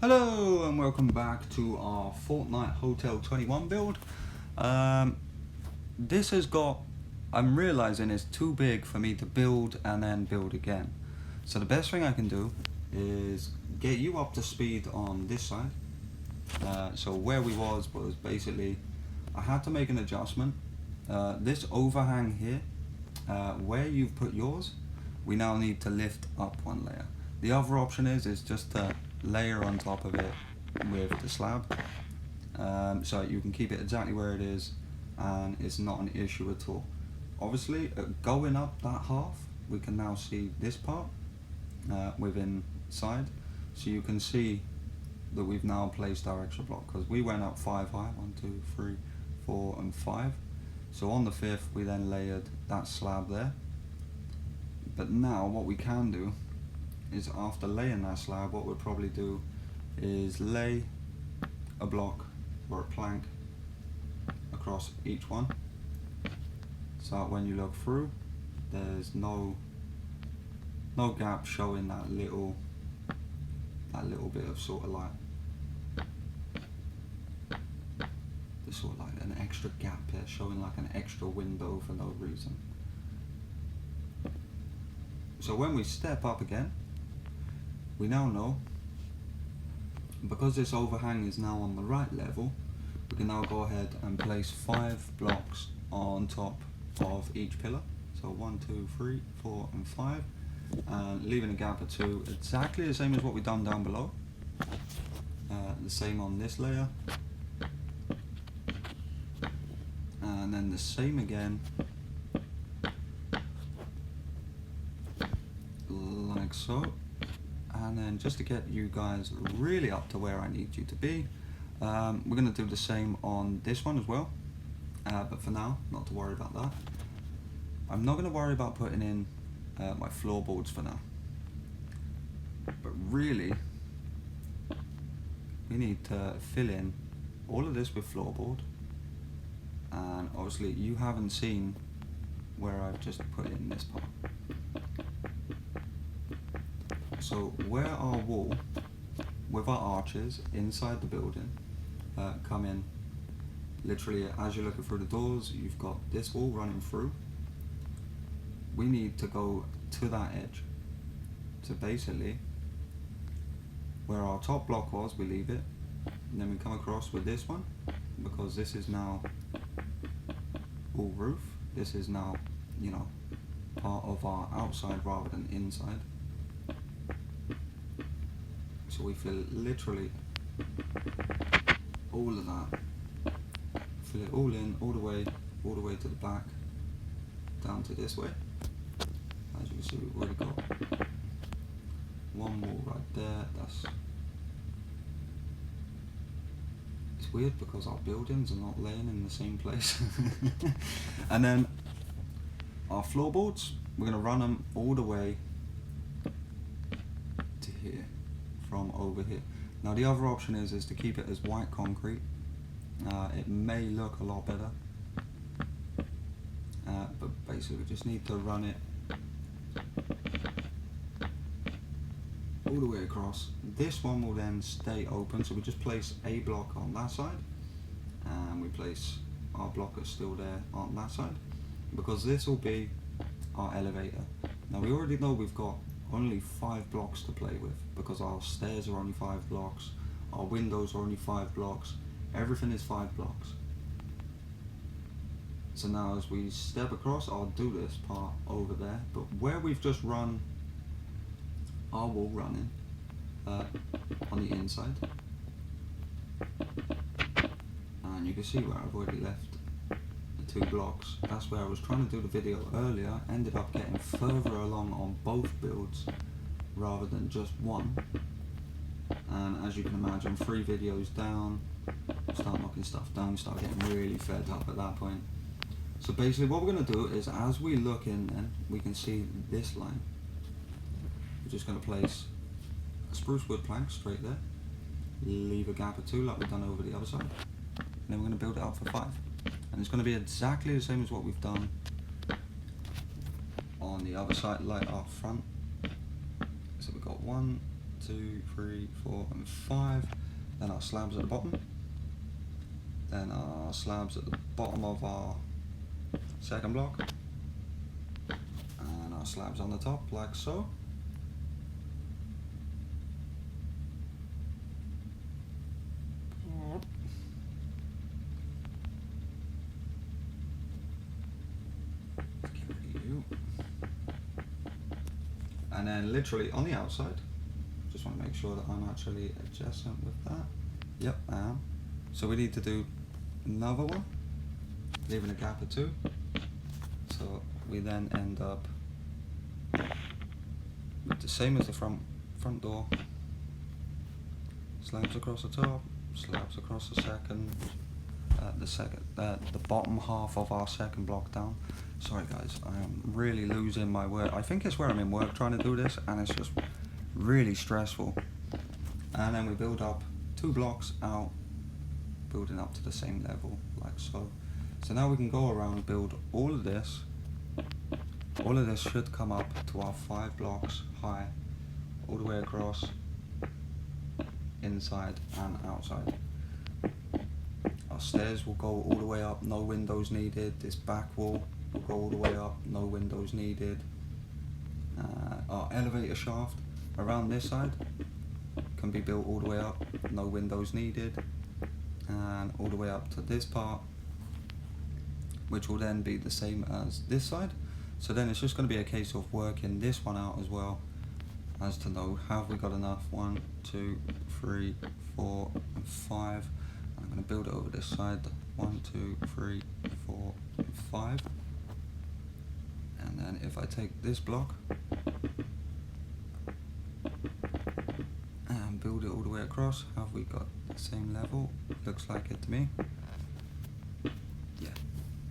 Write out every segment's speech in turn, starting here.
Hello and welcome back to our Fortnite Hotel 21 build. This has got, I'm realizing it's too big for me to build and then build again. So the best thing I can do is get you up to speed on this side. So where we was basically, I had to make an adjustment. This overhang here, where you've put yours, we now need to lift up one layer. The other option is just to layer on top of it with the slab, so you can keep it exactly where it is and it's not an issue at all. Obviously, going up that half, we can now see this part within side, so you can see that we've now placed our extra block, because we went up 5 high, 1, 2, 3, 4 and 5. So on the 5th we then layered that slab there. But now what we can do is, after laying that slab, what we'll probably do is lay a block or a plank across each one, so that when you look through, there's no gap showing that little bit of sort of like, there's sort of like an extra gap there showing like an extra window for no reason. So when we step up again, we now know, because this overhang is now on the right level, we can now go ahead and place 5 blocks on top of each pillar. So 1, 2, 3, 4 and 5, and leaving a gap of 2, exactly the same as what we've done down below. The same on this layer, and then the same again, like so. And then just to get you guys really up to where I need you to be, we're going to do the same on this one as well, but for now, not to worry about that. I'm not going to worry about putting in my floorboards for now, but really we need to fill in all of this with floorboard. And obviously you haven't seen where I've just put in this part. So where our wall with our arches inside the building come in, literally as you're looking through the doors, you've got this wall running through. We need to go to that edge. So basically, where our top block was, we leave it, and then we come across with this one, because this is now all roof. This is now, you know, part of our outside rather than inside. So we fill literally all of that, fill it all in, all the way to the back, down to this way. As you can see, we've already got one wall right there. It's weird because our buildings are not laying in the same place. And then our floorboards, we're going to run them all the way to here, from over here. Now the other option is to keep it as white concrete. It may look a lot better, but basically we just need to run it all the way across. This one will then stay open, so we just place a block on that side, and we place our block that's still there on that side, because this will be our elevator. Now we already know we've got only 5 blocks to play with, because our stairs are only 5 blocks, our windows are only 5 blocks, everything is 5 blocks. So now as we step across, I'll do this part over there, but where we've just run our wall running on the inside, and you can see where I've already left the 2 blocks. That's where I was trying to do the video earlier, ended up getting further along on both builds rather than just one, and as you can imagine, 3 videos down, start knocking stuff down, start getting really fed up at that point. So basically what we're going to do is, as we look in then, we can see this line. We're just going to place a spruce wood plank straight there, leave a gap of 2 like we've done over the other side, and then we're going to build it up for 5. And it's going to be exactly the same as what we've done on the other side, like our front. So we've got 1, 2, 3, 4 and 5. Then our slabs at the bottom. Then our slabs at the bottom of our second block. And our slabs on the top, like so. And then literally on the outside, just want to make sure that I'm actually adjacent with that. Yep, I am. So we need to do another one, leaving a gap of 2. So we then end up with the same as the front door. Slabs across the top, slabs across the second, the bottom half of our second block down. Sorry guys, I am really losing my word. I think it's where I'm in work trying to do this, and it's just really stressful. And then we build up 2 blocks out, building up to the same level, like so. So now we can go around, build all of this. All of this should come up to our 5 blocks high, all the way across, inside and outside. Our stairs will go all the way up, no windows needed. This back wall will go all the way up, no windows needed. Our elevator shaft around this side can be built all the way up, no windows needed. And all the way up to this part, which will then be the same as this side. So then it's just going to be a case of working this one out as well, as to know, have we got enough? 1, 2, 3, 4 and 5. I'm going to build it over this side. 1, 2, 3, 4 and 5. And then if I take this block and build it all the way across, have we got the same level? Looks like it to me. Yeah.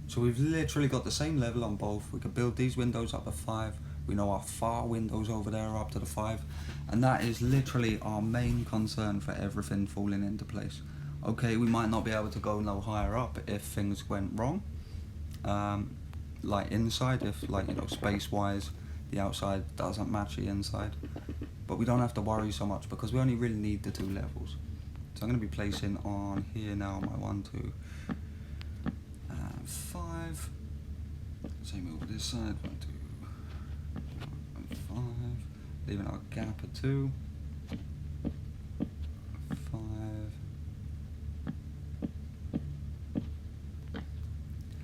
So we've literally got the same level on both. We can build these windows up to 5. We know our far windows over there are up to the 5. And that is literally our main concern for everything falling into place. Okay, we might not be able to go no higher up if things went wrong. Like inside, if like, you know, space wise, the outside doesn't match the inside. But we don't have to worry so much because we only really need the 2 levels. So I'm going to be placing on here now my 1, 2, 5. Same over this side, 1, 2, and 5. Leaving our gap of 2, 5.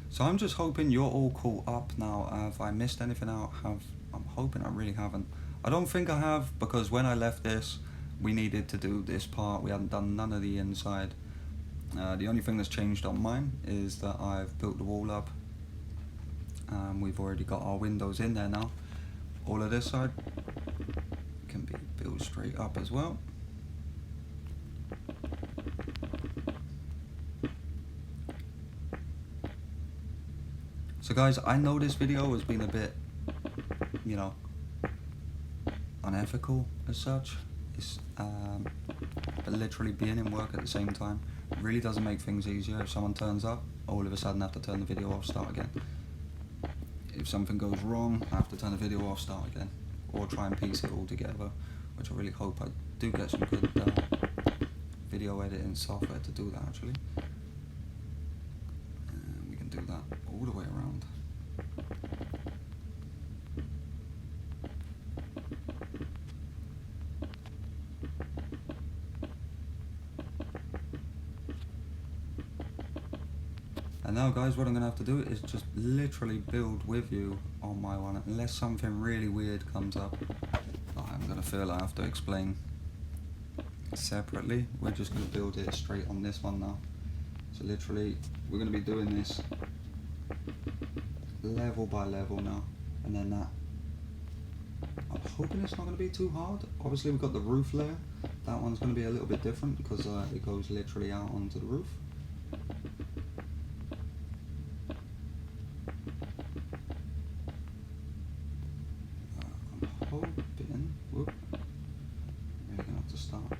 So I'm just hoping you're all caught up now. Have I missed anything out? I'm hoping I really haven't. I don't think I have, because when I left this, we needed to do this part. We hadn't done none of the inside. The only thing that's changed on mine is that I've built the wall up. We've already got our windows in there now. All of this side can be built straight up as well. So guys, I know this video has been a bit, you know, unethical as such. It's but literally being in work at the same time really doesn't make things easier. If someone turns up, all of a sudden I have to turn the video off, start again. If something goes wrong, I have to turn the video off, start again, or try and piece it all together, which I really hope I do get some good video editing software to do that actually. And we can do that all the way around. And now guys, what I'm going to have to do is just literally build with you on my one, unless something really weird comes up. I'm going to feel I have to explain separately. We're just going to build it straight on this one now. So literally, we're going to be doing this level by level now. And then that, I'm hoping it's not going to be too hard. Obviously we've got the roof layer. That one's going to be a little bit different because it goes literally out onto the roof. Hoping, whoop, we're gonna have to start.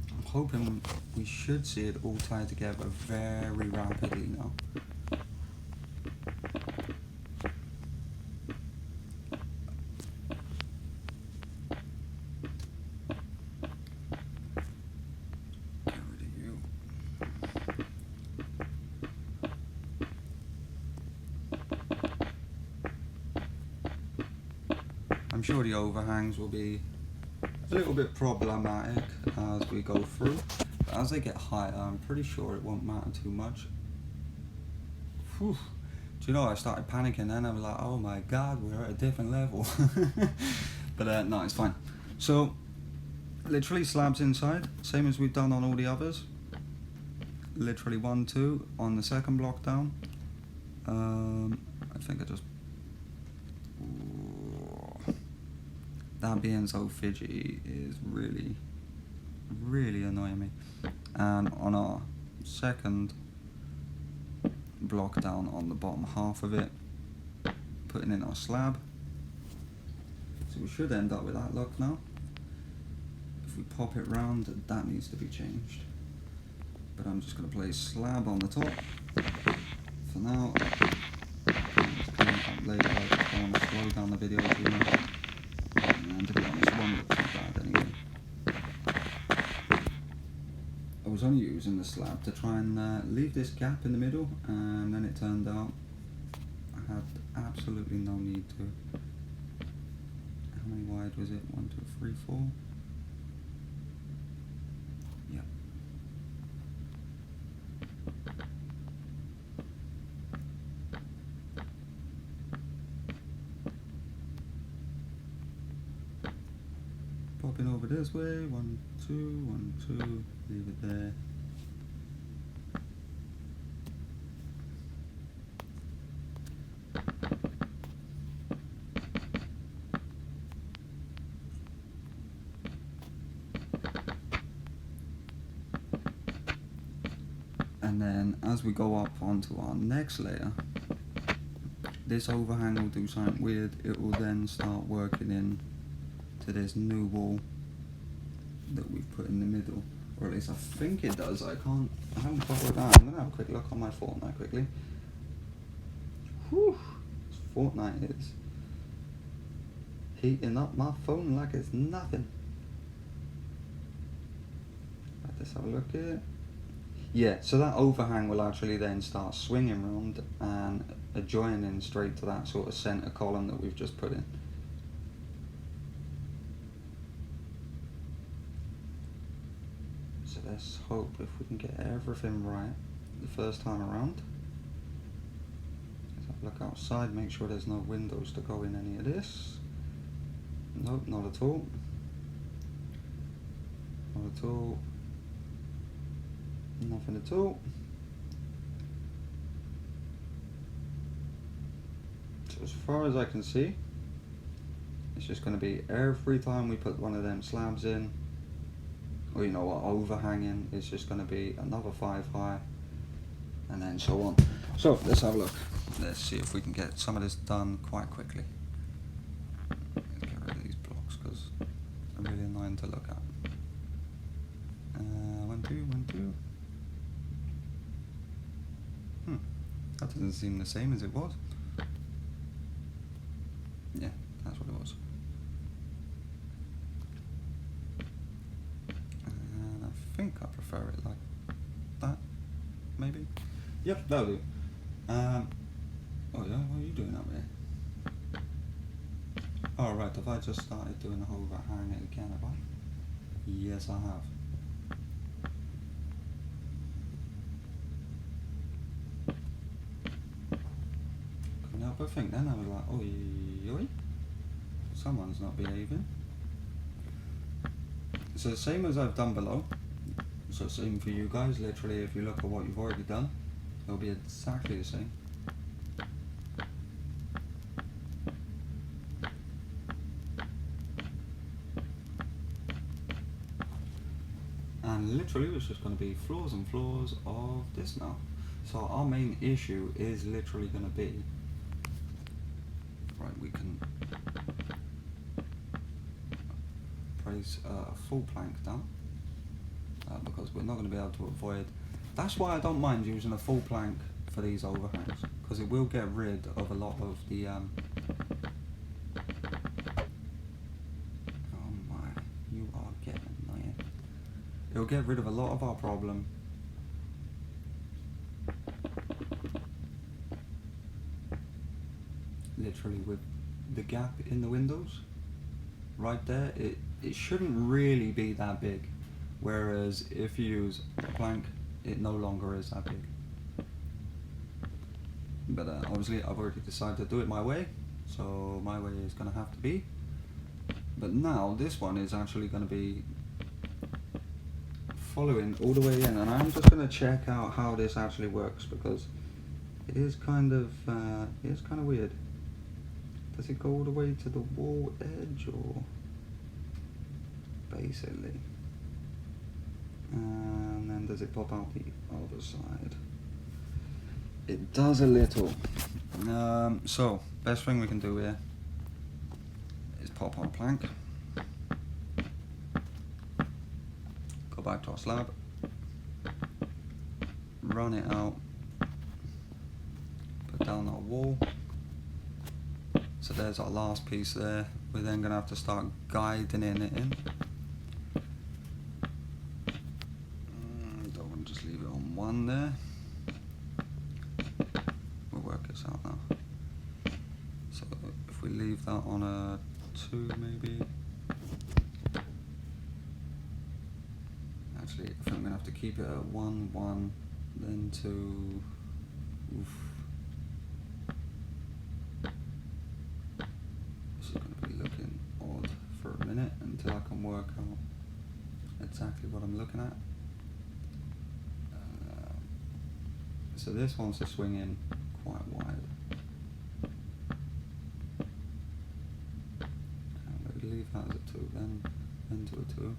I'm hoping we should see it all tied together very rapidly now. I'm sure the overhangs will be a little bit problematic as we go through, but as they get higher, I'm pretty sure it won't matter too much. Whew. Do you know, I started panicking then, I was like, oh my god, we're at a different level. But no, it's fine. So, literally slabs inside, same as we've done on all the others. Literally 1, 2 on the second block down. I think I just... That being so fidgety is really, really annoying me. And on our second block down on the bottom half of it, putting in our slab. So we should end up with that look now. If we pop it round, that needs to be changed. But I'm just going to place slab on the top for now. Later, I just don't want to slow down the video too much. And to be honest, it won't look too bad anyway. I was only using the slab to try and leave this gap in the middle, and then it turned out I had absolutely no need to. How many wide was it? 1, 2, 3, 4. Yep. Popping over this way, 1, 2, 1, 2, leave it there. And then as we go up onto our next layer, this overhang will do something weird. It will then start working in to this new wall that we've put in the middle, or at least I think it does. I haven't followed that. I'm gonna have a quick look on my Fortnite quickly. Whew, Fortnite is heating up my phone like it's nothing. Let's have a look here. Yeah, so that overhang will actually then start swinging around and adjoining straight to that sort of center column that we've just put in. So let's hope if we can get everything right the first time around. Let's have a look outside, make sure there's no windows to go in any of this. Nope, not at all. Not at all. Nothing at all. So as far as I can see, it's just going to be every time we put one of them slabs in, or you know what, overhanging, it's just going to be another 5 high, and then so on. So let's have a look. Let's see if we can get some of this done quite quickly. Let's get rid of these blocks because they're really annoying to look at. 1, 2, 1, 2. That doesn't seem the same as it was. Yeah, that's what it was. And I think I prefer it like that, maybe? Yep, that'll do. Oh yeah, what are you doing up there? Oh right, have I just started doing the whole overhang again, have I? Yes, I have. But I think then I was like, oi, oi, someone's not behaving. So the same as I've done below, so same for you guys, literally if you look at what you've already done, it'll be exactly the same. And literally it's just going to be floors and floors of this now. So our main issue is literally going to be, right, we can place a full plank down because we're not going to be able to avoid. That's why I don't mind using a full plank for these overhangs, because it will get rid of a lot of the oh my, you are getting annoying. It will get rid of a lot of our problem. Literally with the gap in the windows. right there, it shouldn't really be that big. Whereas if you use a plank, it no longer is that big. But obviously I've already decided to do it my way, so my way is going to have to be. But now this one is actually going to be following all the way in, and I'm just going to check out how this actually works, because it is kind of weird. Does it go all the way to the wall edge, or basically? And then does it pop out the other side? It does a little. So best thing we can do here is pop our plank, go back to our slab, run it out, put down our wall. So there's our last piece there. We're then going to have to start guiding it in. Don't want to just leave it on one there. We'll work this out now. So if we leave that on a 2 maybe. Actually, I think we're going to have to keep it at 1, 1, then 2. Oof. This is going to be looking odd for a minute until I can work out exactly what I'm looking at. So this wants to swing in quite wide. And we'll leave that as a 2, then to a 2.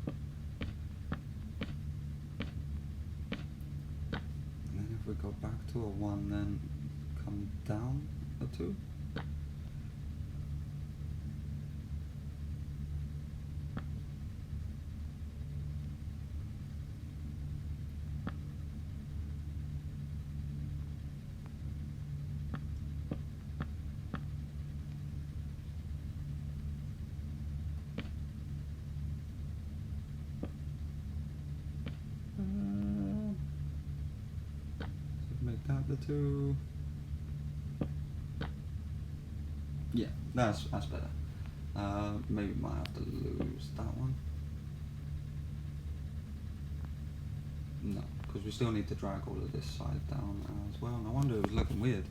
And then if we go back to a 1, then come down a 2. Make that the 2. Yeah, that's better. Maybe might have to lose that one. No, because we still need to drag all of this side down as well. No wonder it was looking weird.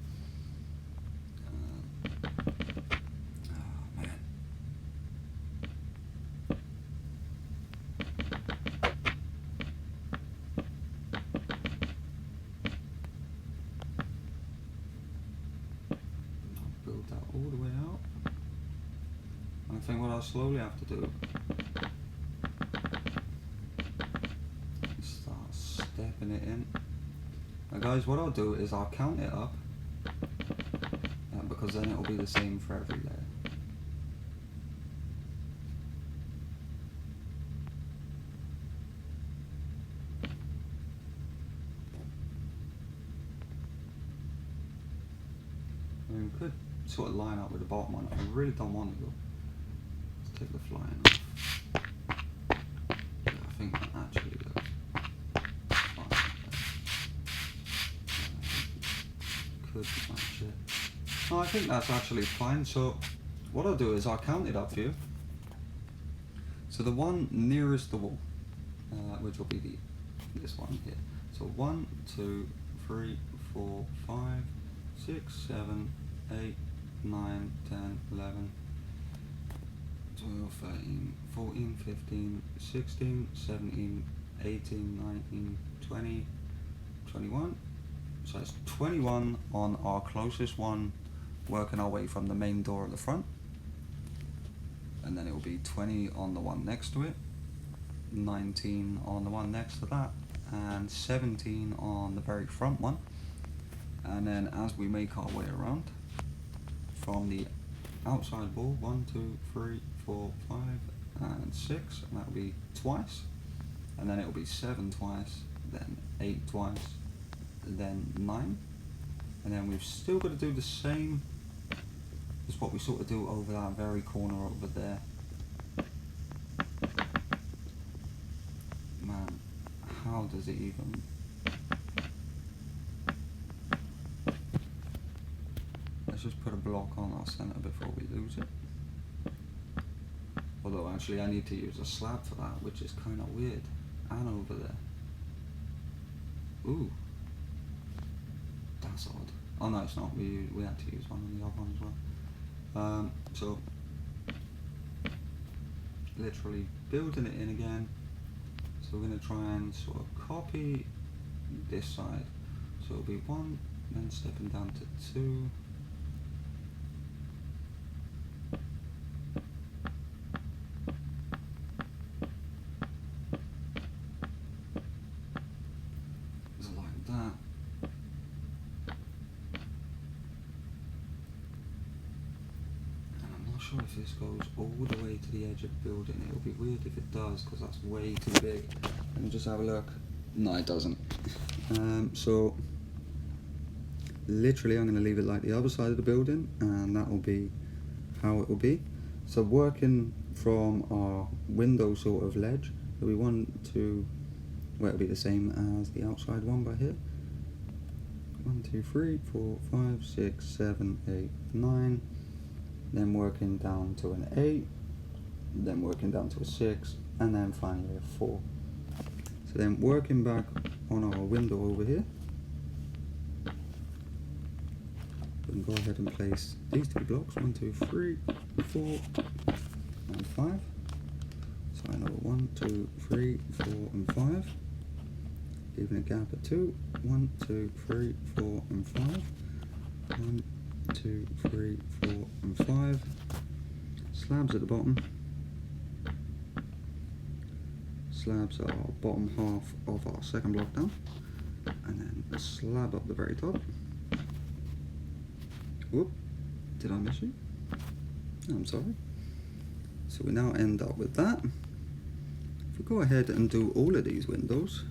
Oh man. Build that all the way out. I think what I'll slowly have to do is start stepping it in. Now guys, what I'll do is I'll count it up, because then it will be the same for every layer. I mean, we could sort of line up with the bottom one. I really don't want to though. Let's take the flying off. Yeah, I think that actually looks fine. Could match it. No, I think that's actually fine. So what I'll do is I'll count it up for you. So the one nearest the wall, which will be this one here. So 1, 2, 3, 4, 5, 6, 7, 8, 9, 10, 11, 12, 13, 14, 15, 16, 17, 18, 19, 20, 21. So it's 21 on our closest one, working our way from the main door at the front. And then it will be 20 on the one next to it, 19 on the one next to that, and 17 on the very front one. And then as we make our way around from the outside wall, 1, 2, 3, 4, 5, and 6, and that will be twice. And then it will be 7 twice, then 8 twice, then 9. And then we've still got to do the same as what we sort of do over that very corner over there. Man, how does it even... Let's just put a block on our center before we lose it. Although actually I need to use a slab for that, which is kind of weird. And over there. Ooh. That's odd. Oh no, it's not. We had to use one on the other one as well. So literally building it in again. So we're going to try and sort of copy this side. So it'll be 1, then stepping down to 2. So like that. And I'm not sure if this goes all the way to the edge of the building. It'll be weird if it does, because that's way too big. Let me just have a look. No, it doesn't. So literally I'm going to leave it like the other side of the building, and that will be how it will be. So working from our window sort of ledge, we want to, well, it'll be the same as the outside one by here. 1, 2, 3, 4, 5, 6, 7, 8, 9. Then working down to an 8, then working down to a 6, and then finally a 4. So then working back on our window over here, we can go ahead and place these 2 blocks, 1, 2, 3, 4, and 5. So I know 1, 2, 3, 4, and 5. Leaving a gap at 2, 1, 2, 3, 4, and 5. 1, 2, 3, 4, and 5. Slabs at the bottom. Slabs are our bottom half of our second block down. And then a slab up the very top. Whoop, did I miss you? I'm sorry. So we now end up with that. If we go ahead and do all of these windows,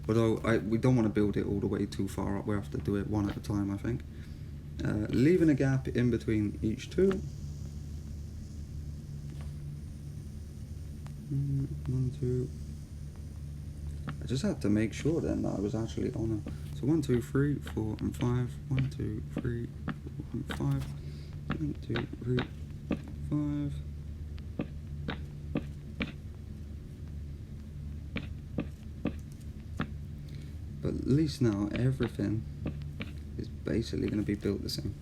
although we don't want to build it all the way too far up, we have to do it one at a time, I think. Leaving a gap in between each 2. 1, 2. I just had to make sure then that I was actually on it. So 1, 2, 3, 4, and 5. 1, 2, 3, 4, and 5. 1, 2, 3, 5. But at least now everything is basically going to be built the same.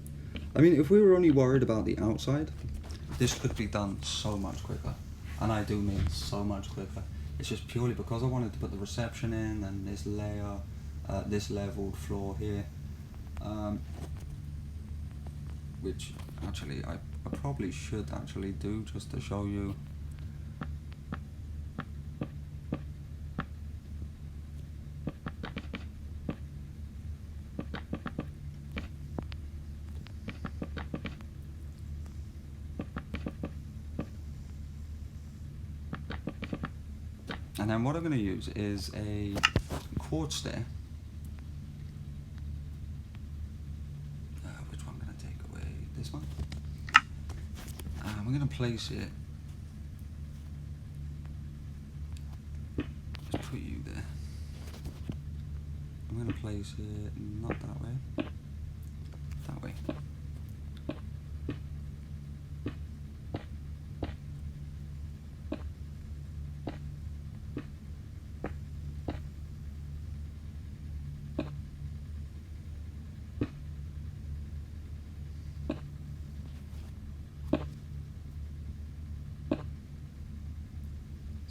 I mean, if we were only worried about the outside, this could be done so much quicker. And I do mean so much quicker. It's just purely because I wanted to put the reception in and this layer, this leveled floor here. Which actually I probably should actually do just to show you. And then what I'm going to use is a quartz stair. Which one am I going to take away? This one. We're going to place it. Just put you there. I'm going to place it not that way. That way.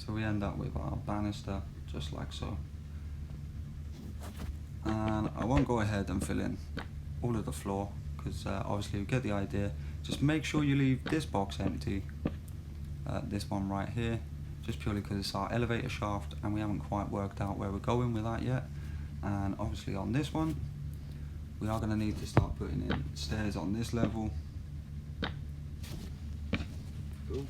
So we end up with our banister, just like so. And I won't go ahead and fill in all of the floor, because obviously you get the idea. Just make sure you leave this box empty, this one right here, just purely because it's our elevator shaft and we haven't quite worked out where we're going with that yet. And obviously on this one, we are going to need to start putting in stairs on this level. Cool.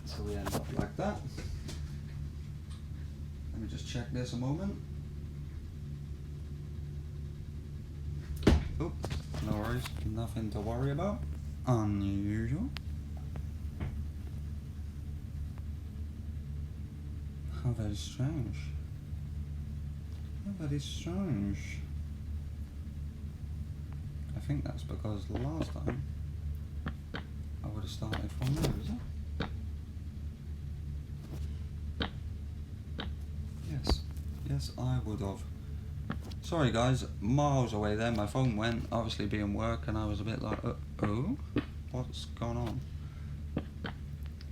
So we end up like that. Let me just check this a moment. Oh, no worries, nothing to worry about. Unusual. How very strange. How very strange. I think that's because last time have started from there, is it? Yes. Yes, I would have. Sorry guys, miles away there, my phone went, obviously being work, and I was a bit like, oh, what's going on?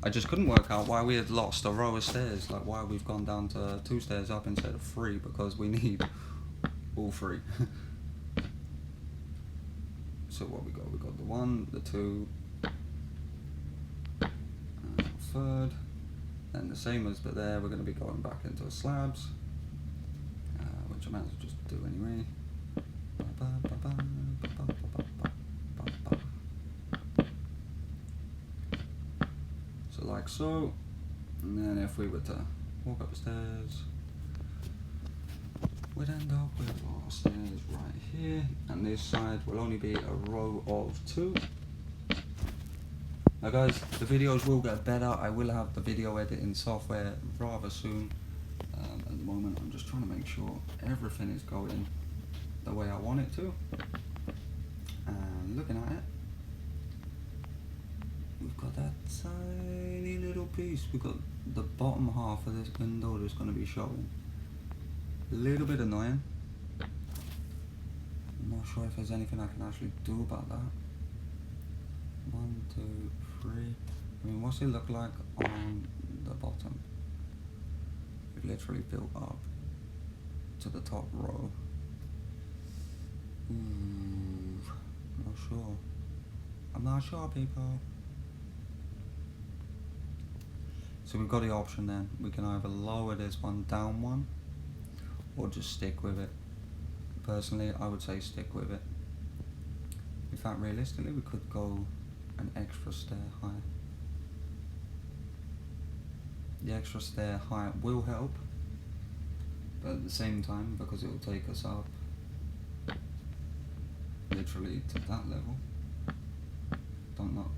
I just couldn't work out why we had lost a row of stairs, like why we've gone down to 2 stairs up instead of 3, because we need all 3. So what we got? We got the 1, the 2, and the 3rd, and the same as but there, we're going to be going back into the slabs, which I might as well just do anyway. So like so, and then if we were to walk up the stairs, we'd end up with our stairs right here, and this side will only be a row of 2. Now guys, the videos will get better. I will have the video editing software rather soon. At the moment I'm just trying to make sure everything is going the way I want it to. And looking at it, we've got that tiny little piece. We've got the bottom half of this window that's going to be showing. A little bit annoying. I'm not sure if there's anything I can actually do about that. 1, 2, 3. I mean, what's it look like on the bottom? We've literally built up to the top row. Not sure. I'm not sure, people. So we've got the option then. We can either lower this one down 1, or just stick with it. Personally, I would say stick with it. In fact, realistically, we could go an extra stair high. The extra stair height will help, but at the same time, because it will take us up literally to that level. Don't know.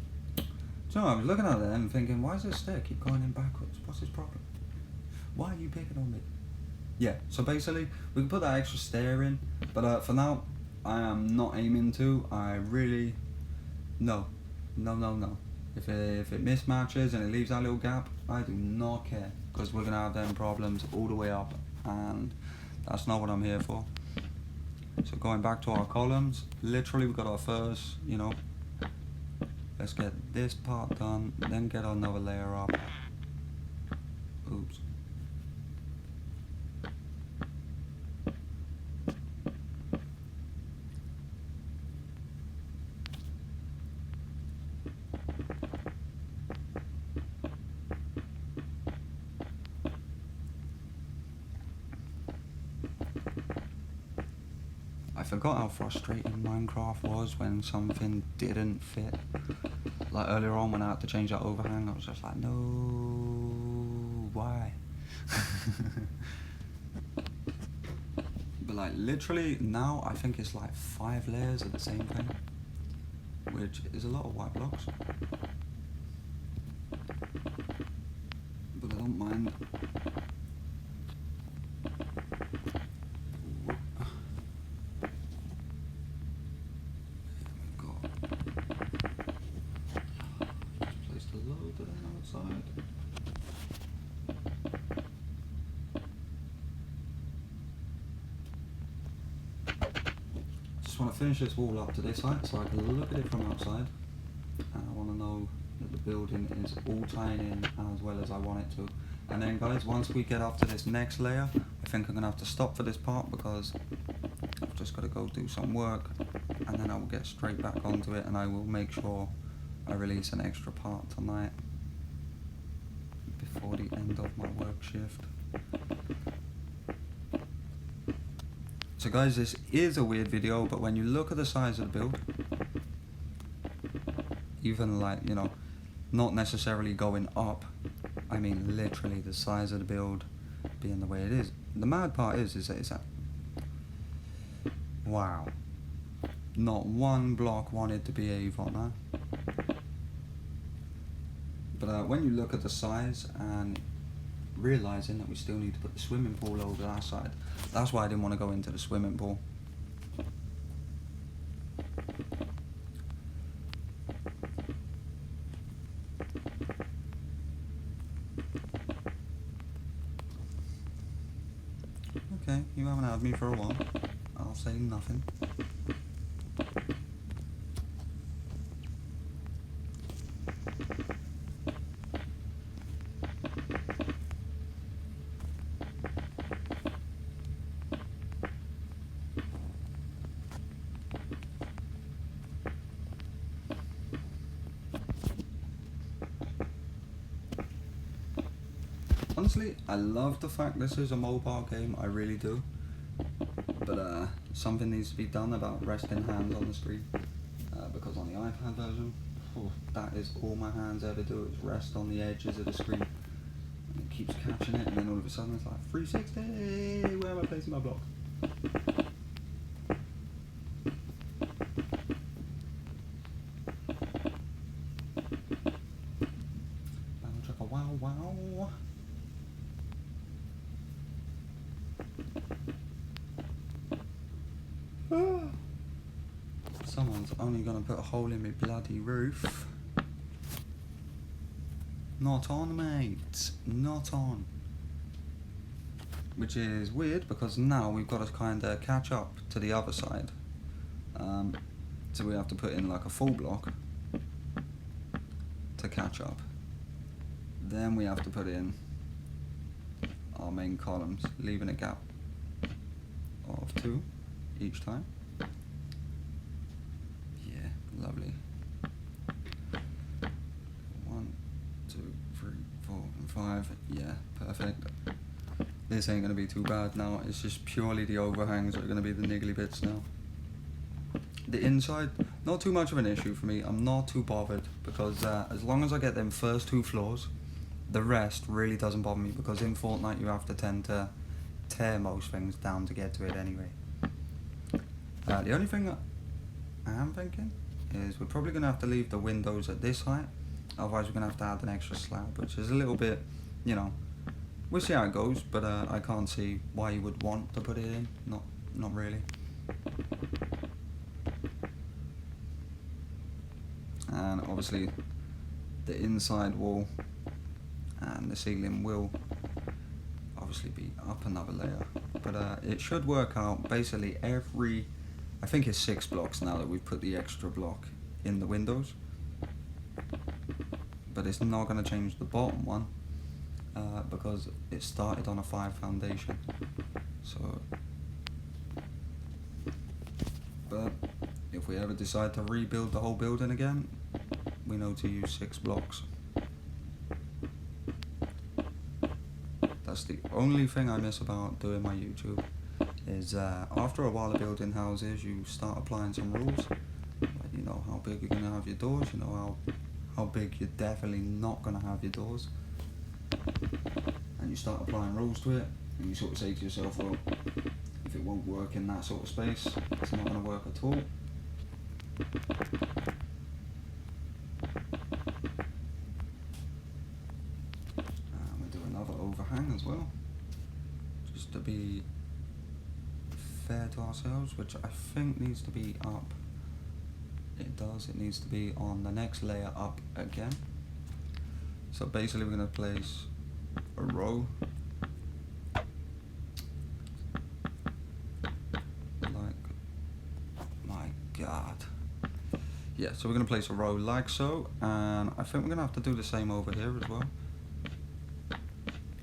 So I was looking at it and thinking, why does this stair keep going in backwards? What's his problem? Why are you picking on me? Yeah, so basically, we can put that extra stair in, but for now, I am not aiming to. I really, no. If it mismatches and it leaves that little gap, I do not care, because we're going to have them problems all the way up, and that's not what I'm here for. So going back to our columns, literally we got our first, let's get this part done, then get another layer up. Oops. I forgot how frustrating Minecraft was when something didn't fit. Like earlier on when I had to change that overhang, I was just like, no, why? But like literally now I think it's like 5 layers of the same thing, which is a lot of white blocks. But I don't mind. I want to finish this wall up to this height so I can look at it from outside, and I want to know that the building is all tying in as well as I want it to. And then guys, once we get up to this next layer, I think I'm going to have to stop for this part because I've just got to go do some work, and then I will get straight back onto it, and I will make sure I release an extra part tonight before the end of my work shift. So guys, this is a weird video, but when you look at the size of the build, even like, not necessarily going up, I mean literally the size of the build being the way it is. The mad part is that, wow, not one block wanted to be Avon, huh? But when you look at the size and realising that we still need to put the swimming pool over that side, that's why I didn't want to go into the swimming pool. You haven't had me for a while. I'll say nothing. Honestly, I love the fact this is a mobile game, I really do. But something needs to be done about resting hands on the screen. Because on the iPad version, that is all my hands ever do, is rest on the edges of the screen. And it keeps catching it, and then all of a sudden it's like, 360, where am I placing my block? Wow, wow. Someone's only gonna put a hole in my bloody roof. Not on, mate. Not on. Which is weird because now we've got to kind of catch up to the other side. So we have to put in like a full block to catch up. Then we have to put in our main columns, leaving a gap of 2 each time. Yeah, lovely. 1, 2, 3, 4, and 5. Yeah, perfect. This ain't gonna be too bad now. It's just purely the overhangs that are gonna be the niggly bits now. The inside, not too much of an issue for me. I'm not too bothered because as long as I get them first 2 floors, the rest really doesn't bother me because in Fortnite you have to tend to tear most things down to get to it anyway. The only thing I am thinking is we're probably going to have to leave the windows at this height, otherwise we're going to have to add an extra slab, which is a little bit, you know, we'll see how it goes, but I can't see why you would want to put it in, not really. And obviously the inside wall and the ceiling will obviously be up another layer, but it should work out. Basically every, I think it's 6 blocks now that we've put the extra block in the windows, but it's not going to change the bottom one because it started on a 5 foundation. So, but if we ever decide to rebuild the whole building again, we know to use 6 blocks. That's the only thing I miss about doing my YouTube, is after a while of building houses, you start applying some rules. Like, you know how big you're going to have your doors, you know how big you're definitely not going to have your doors. And you start applying rules to it, and you sort of say to yourself, well, if it won't work in that sort of space, it's not going to work at all. Overhang as well, just to be fair to ourselves, which I think needs to be up. It does, it needs to be on the next layer up again. So basically we're going to place a row like, my god, yeah, so we're going to place a row like so, and I think we're going to have to do the same over here as well.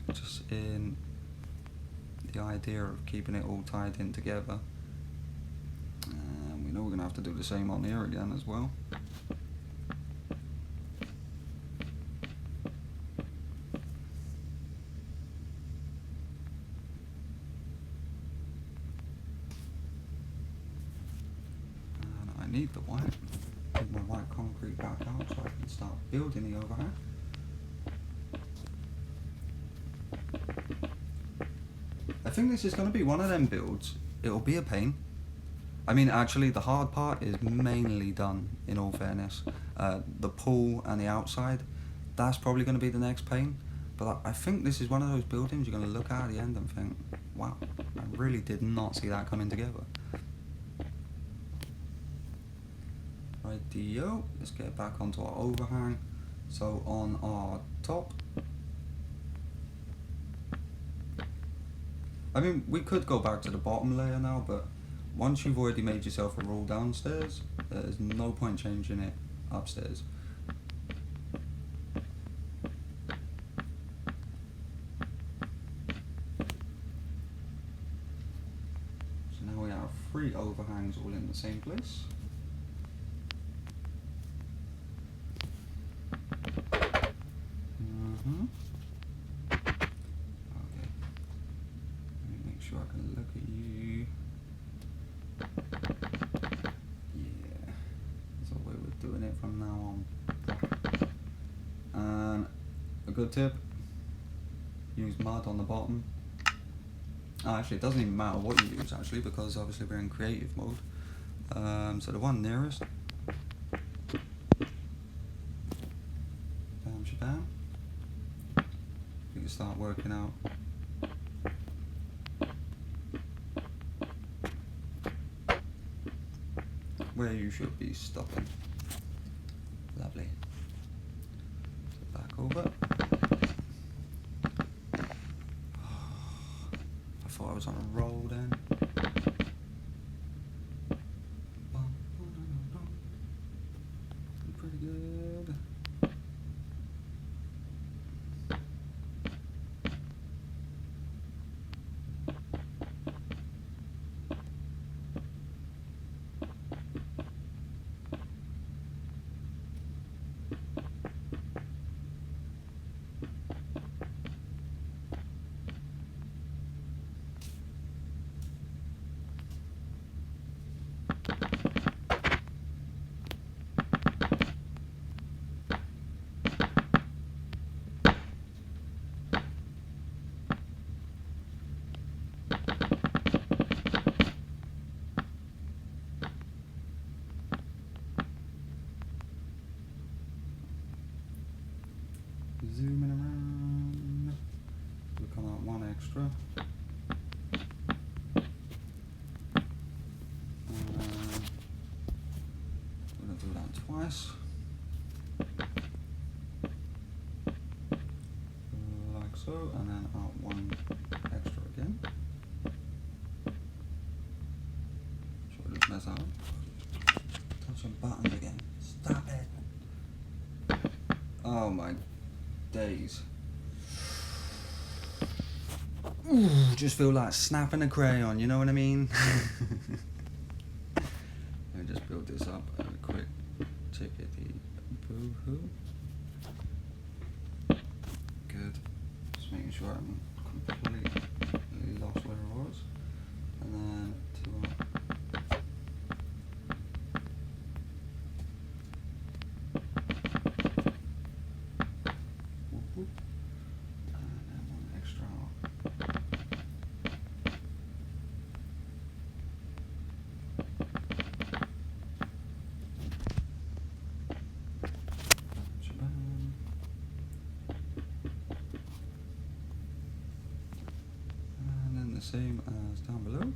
Just in the idea of keeping it all tied in together. And we know we're going to have to do the same on here again as well. And I need the white. Get my white concrete back out so I can start building the overhang. I think this is going to be one of them builds. It'll be a pain. I mean, actually, the hard part is mainly done, in all fairness. The pool and the outside, that's probably going to be the next pain. But I think this is one of those buildings you're going to look at the end and think, wow, I really did not see that coming together. Rightio, let's get back onto our overhang. So on our top, I mean, we could go back to the bottom layer now, but once you've already made yourself a wall downstairs, there's no point changing it upstairs. So now we have 3 overhangs all in the same place. Sure, I can look at you. Yeah, that's the way we're doing it from now on. And a good tip: use mud on the bottom. Actually, it doesn't even matter what you use actually, because obviously we're in creative mode. So the one nearest, bam shabam. You can start working out. Where you should be stopping. Lovely. So back over. I thought I was on a roll then. Pretty good. Zooming around. We'll come out 1 extra. We're going to do that twice. Like so, and then out 1 extra again. Should I just mess up? Touching buttons again. Stop it. Oh my days. Ooh, just feel like snapping a crayon, you know what I mean? Let me just build this up a quick tickety boo-hoo. Good. Just making sure I'm completely lost where I was. And then 2 up. Same as down below.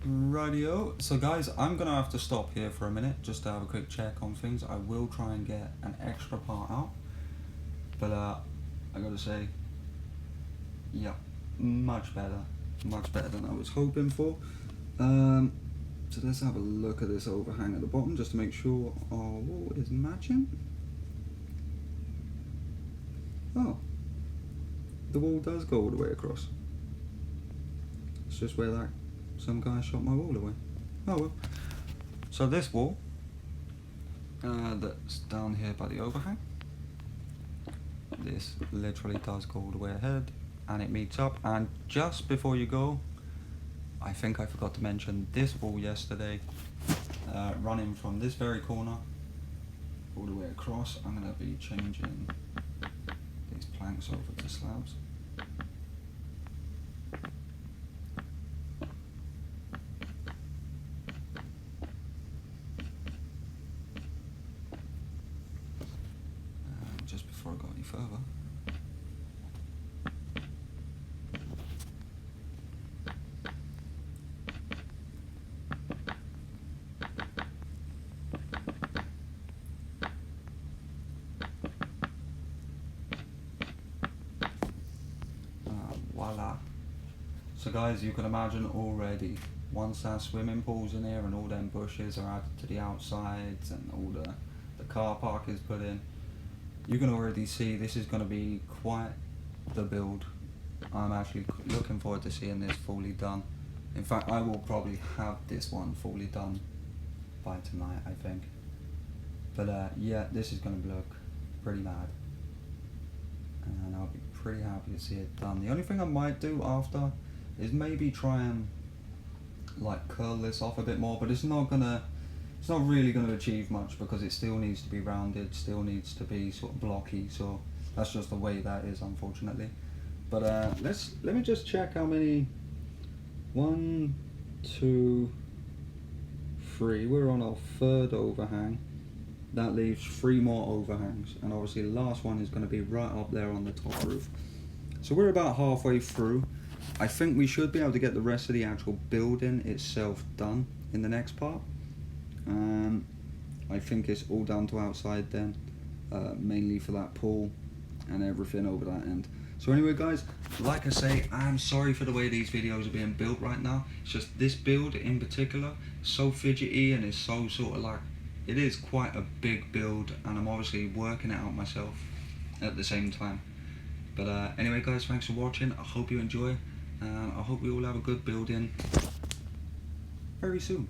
Rightio. So guys, I'm gonna have to stop here for a minute just to have a quick check on things. I will try and get an extra part out, but I gotta say, yeah, much better than I was hoping for. So let's have a look at this overhang at the bottom just to make sure our wall is matching. Oh, the wall does go all the way across. It's just where that some guy shot my wall away. Oh well. So this wall that's down here by the overhang, this literally does go all the way ahead and it meets up. And just before you go, I think I forgot to mention this wall yesterday, running from this very corner all the way across. I'm going to be changing these planks over to slabs. Just before I go any further, So guys, you can imagine already, once that swimming pool's in here and all them bushes are added to the outsides and all the car park is put in, you can already see this is going to be quite the build. I'm actually looking forward to seeing this fully done. In fact, I will probably have this one fully done by tonight, I think. But yeah, this is going to look pretty mad. And I'll be pretty happy to see it done. The only thing I might do after is maybe try and like curl this off a bit more, but it's not really gonna achieve much because it still needs to be rounded, still needs to be sort of blocky, so that's just the way that is, unfortunately. But let me just check how many. 1, 2, 3. We're on our third overhang. That leaves 3 more overhangs, and obviously the last one is going to be right up there on the top roof. So we're about halfway through. I think we should be able to get the rest of the actual building itself done in the next part. I think it's all down to outside then, mainly for that pool and everything over that end. So anyway guys, like I say, I'm sorry for the way these videos are being built right now. It's just this build in particular is so fidgety and it's so sort of like, it is quite a big build, and I'm obviously working it out myself at the same time. But anyway guys, thanks for watching. I hope you enjoy, and I hope we all have a good building very soon.